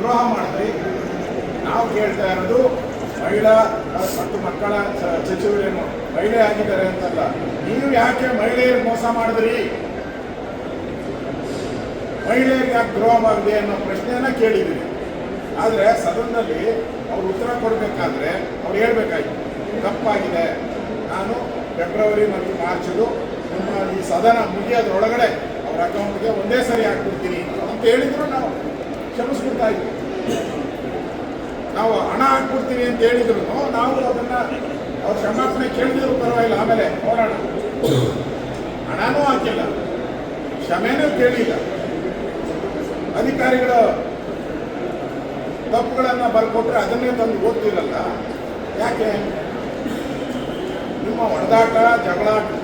ದ್ರೋಹ ಮಾಡಿದ್ರಿ. ನಾವು ಕೇಳ್ತಾ ಇರೋದು ಮಹಿಳಾ ಮತ್ತು ಮಕ್ಕಳ ಸಚಿವರೇನು ಮಹಿಳೆ ಆಗಿದ್ದಾರೆ ಅಂತಲ್ಲ, ನೀವು ಯಾಕೆ ಮಹಿಳೆಯರು ಮೋಸ ಮಾಡಿದ್ರಿ, ಮಹಿಳೆಯರಿಗೆ ಯಾಕೆ ದ್ರೋಹ ಮಾಡಿದೆ ಅನ್ನೋ ಪ್ರಶ್ನೆಯನ್ನ ಕೇಳಿದ್ರಿ. ಆದರೆ ಸದನದಲ್ಲಿ ಅವ್ರು ಉತ್ತರ ಕೊಡಬೇಕಾದ್ರೆ ಅವ್ರು ಹೇಳ್ಬೇಕಾಯ್ತು, ತಪ್ಪಾಗಿದೆ, ನಾನು ಫೆಬ್ರವರಿ ಮತ್ತು ಮಾರ್ಚ್ದು ನಿಮ್ಮ ಈ ಸದನ ಮುಗಿಯೋದ್ರೊಳಗಡೆ ಅವ್ರ ಅಕೌಂಟ್ಗೆ ಒಂದೇ ಸರಿ ಹಾಕ್ಬಿಡ್ತೀನಿ ಅಂತ ಹೇಳಿದ್ರು ನಾವು ಕ್ಷಮಿಸ್ಬಿಡ್ತಾ ಇದ್ವಿ. ನಾವು ಹಣ ಹಾಕ್ಬಿಡ್ತೀವಿ ಅಂತ ಹೇಳಿದ್ರು ನಾವು ಅದನ್ನ ಅವ್ರ ಕ್ಷಮಾಪಣೆ ಕೇಳಿದ್ರು ಪರವಾಗಿಲ್ಲ, ಆಮೇಲೆ ನೋಡೋಣ. ಹಣನೂ ಹಾಕಿಲ್ಲ, ಕ್ಷಮೆನೂ ಕೇಳಿಲ್ಲ. ಅಧಿಕಾರಿಗಳು ತಪ್ಪುಗಳನ್ನು ಬರ್ಕೊಟ್ರೆ ಅದನ್ನೇ ತಂದು ಓದ್ತಿರಲ್ಲ, ಯಾಕೆ? ನಿಮ್ಮ ಹೊಡೆದಾಟ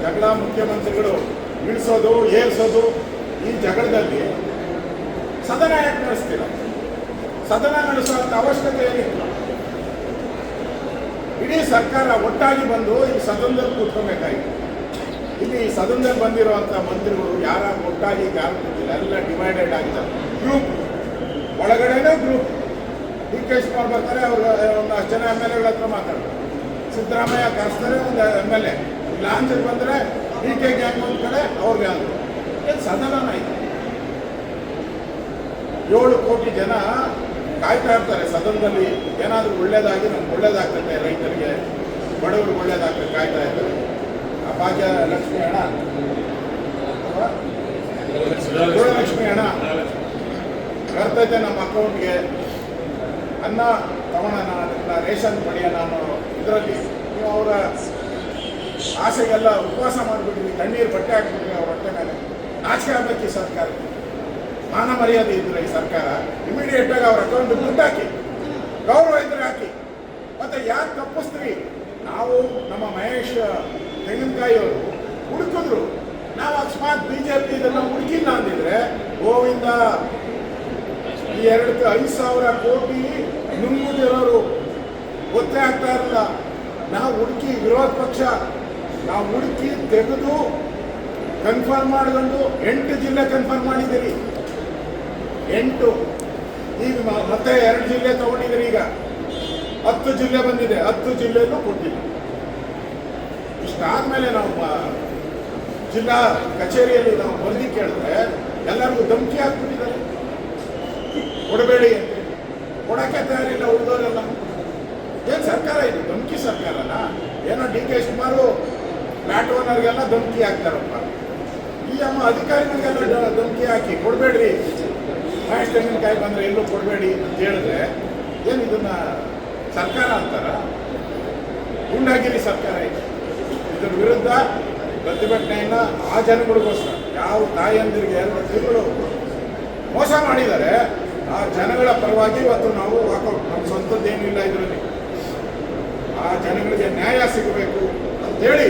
ಜಗಳ ಮುಖ್ಯಮಂತ್ರಿಗಳು ಇಳಿಸೋದು ಏರಿಸೋದು, ಈ ಜಗಳದಲ್ಲಿ ಸದನ ಯಾಕೆ ನಡೆಸ್ತೀರ? ಸದನ ನಡೆಸುವಂಥ ಅವಶ್ಯಕತೆ ಏನಿಲ್ಲ. ಇಡೀ ಸರ್ಕಾರ ಒಟ್ಟಾಗಿ ಬಂದು ಈ ಸದನದಲ್ಲಿ ಕೂತ್ಕೊಬೇಕಾಗಿತ್ತು. ಇಲ್ಲಿ ಸದನದಲ್ಲಿ ಬಂದಿರುವಂಥ ಮಂತ್ರಿಗಳು ಯಾರ ಒಟ್ಟಾಗಿ ಯಾರು ಕೂತಿಲ್ಲ, ಎಲ್ಲ ಡಿವೈಡೆಡ್ ಆಗಿದ್ದಾರೆ. ಗ್ರೂಪ್ ಒಳಗಡೆನೇ ಗ್ರೂಪ್. ಡಿ ಕೆ ಶಿವಕುಮಾರ್ ಬರ್ತಾರೆ, ಅವರು ಒಂದಷ್ಟು ಜನ ಎಮ್ ಎಲ್ ಎಗಳ ಹತ್ರ ಮಾತಾಡ್ತಾರೆ. ಸಿದ್ದರಾಮಯ್ಯ ಕರೆಸ್ತಾರೆ, ಒಂದು ಎಮ್ ಎಲ್ ಎ ಲಾಂಚ್ ಬಂದರೆ ಡಿ ಕೆ ಗ್ಯಾಂಗ್ ಒಂದು ಕಡೆ, ಅವ್ರ ಗ್ಯಾಂಗ್. ಏನು ಸದನ ಇದೆ? 7 ಕೋಟಿ ಜನ ಕಾಯ್ತಾ ಇರ್ತಾರೆ ಸದನದಲ್ಲಿ, ಏನಾದರೂ ಒಳ್ಳೇದಾಗಿ ನಮ್ಗೆ ಒಳ್ಳೇದಾಗ್ತದೆ, ರೈತರಿಗೆ ಬಡವರಿಗೆ ಒಳ್ಳೇದಾಗ್ತದೆ ಕಾಯ್ತಾ ಇರ್ತಾರೆ. ಆ ಭಾಗ್ಯ ಲಕ್ಷ್ಮಿ ಹಣ, ಗೃಹಲಕ್ಷ್ಮಿ ಹಣ ಬರ್ತೈತೆ ನಮ್ಮ ಅಕೌಂಟ್ಗೆ, ಅನ್ನ ತಗೊಳ್ಳೋಣ, ರೇಷನ್ ಪಡೆಯೋಣ ಅನ್ನೋ ಇದರಲ್ಲಿ ನೀವು ಅವರ ಆಸೆಗೆಲ್ಲ ಉಪವಾಸ ಮಾಡಿಬಿಟ್ರಿ, ತಣ್ಣೀರು ಬಟ್ಟೆ ಹಾಕ್ಬಿಟ್ರಿ ಅವ್ರ ಹೊಟ್ಟೆ ಮೇಲೆ. ನಾಚಿಕೆ ಆಗಬೇಕು ಈ ಸರ್ಕಾರ, ಮಾನ ಮರ್ಯಾದೆ ಇದ್ರೆ ಈ ಸರ್ಕಾರ ಇಮಿಡಿಯೇಟ್ ಆಗಿ ಅವ್ರ ಅಕೌಂಟ್ ದುಡ್ಡು ಹಾಕಿ, ಗೌರವ ಇದ್ರೆ ಹಾಕಿ. ಮತ್ತೆ ಯಾಕೆ ತಪ್ಪಿಸ್ತೀವಿ? ನಾವು ನಮ್ಮ ಮಹೇಶ್ ತೆಂಗಿನಕಾಯಿ ಅವರು ಹುಡುಕಿದ್ರು, ನಾವು ಅಕಸ್ಮಾತ್ ಬಿಜೆಪಿ ಇದನ್ನು ಹುಡುಕಿಲ್ಲ ಅಂದಿದ್ರೆ ಗೋವಿಂದ ಈ 5,000 ಕೋಟಿ ನುಂಗುತ್ತಿರೋರು ಗೊತ್ತೇ ಆಗ್ತಾ ಇರಲಿಲ್ಲ. ನಾವು ಹುಡುಕಿ, ವಿರೋಧ ಪಕ್ಷ ನಾವು ಹುಡುಕಿ ತೆಗೆದು ಕನ್ಫರ್ಮ್ ಮಾಡಿಕೊಂಡು 8 ಜಿಲ್ಲೆ ಕನ್ಫರ್ಮ್ ಮಾಡಿದ್ದೀರಿ. 8 ಈಗ ಮತ್ತೆ 2 ಜಿಲ್ಲೆ ತಗೊಂಡಿದ್ದೀರಿ. ಈಗ 10 ಜಿಲ್ಲೆ ಬಂದಿದೆ, 10 ಜಿಲ್ಲೆಯಲ್ಲೂ ಕೊಟ್ಟಿಲ್ಲ. ಇಷ್ಟಾದ್ಮೇಲೆ ನಾವು ಜಿಲ್ಲಾ ಕಚೇರಿಯಲ್ಲಿ ನಾವು ವರದಿ ಕೇಳಿದ್ರೆ ಎಲ್ಲರಿಗೂ ಧಮಕಿ ಹಾಕ್ಬಿಟ್ಟಿದ್ದಾರೆ, ಕೊಡಬೇಡಿ ಅಂತ. ಕೊಡಕ್ಕೆ ತಯಾರಿಲ್ಲ ಉಳಿದವರೆಲ್ಲ. ಏನು ಸರ್ಕಾರ ಇದು? ಧಮಕಿ ಸರ್ಕಾರನ? ಏನೋ ಡಿ ಕೆ ಶಿವಕುಮಾರು ಫ್ಲಾಟ್ ಓನರ್ಗೆಲ್ಲ ಧಮಕಿ ಹಾಕ್ತಾರಪ್ಪ, ಈ ನಮ್ಮ ಅಧಿಕಾರಿಗಳಿಗೆಲ್ಲ ಧಮಕಿ ಹಾಕಿ ಕೊಡಬೇಡ್ರಿ, ಮಹೇಶ್ ತೆಂಗಿನಕಾಯಿ ಬಂದರೆ ಎಲ್ಲೂ ಕೊಡಬೇಡಿ ಅಂತ ಹೇಳಿದ್ರೆ ಏನು ಇದನ್ನ ಸರ್ಕಾರ ಅಂತಾರ? ಗುಂಡಾಗಿರಿ ಸರ್ಕಾರ ಇದೆ. ಇದ್ರ ವಿರುದ್ಧ ಪ್ರತಿಭಟನೆಯನ್ನು ಆ ಜನಗಳಿಗೋಸ್ಕರ, ಯಾವ ತಾಯಂದಿರಿಗೆ 2 ತಿಂಗಳು ಮೋಸ ಮಾಡಿದ್ದಾರೆ ಆ ಜನಗಳ ಪರವಾಗಿ ಇವತ್ತು ನಾವು ವಾಕೌಟ್. ನಮ್ಮ ಸ್ವಂತದ್ದೇನಿಲ್ಲ ಇದರಲ್ಲಿ. ಆ ಜನಗಳಿಗೆ ನ್ಯಾಯ ಸಿಗಬೇಕು ಅಂತೇಳಿ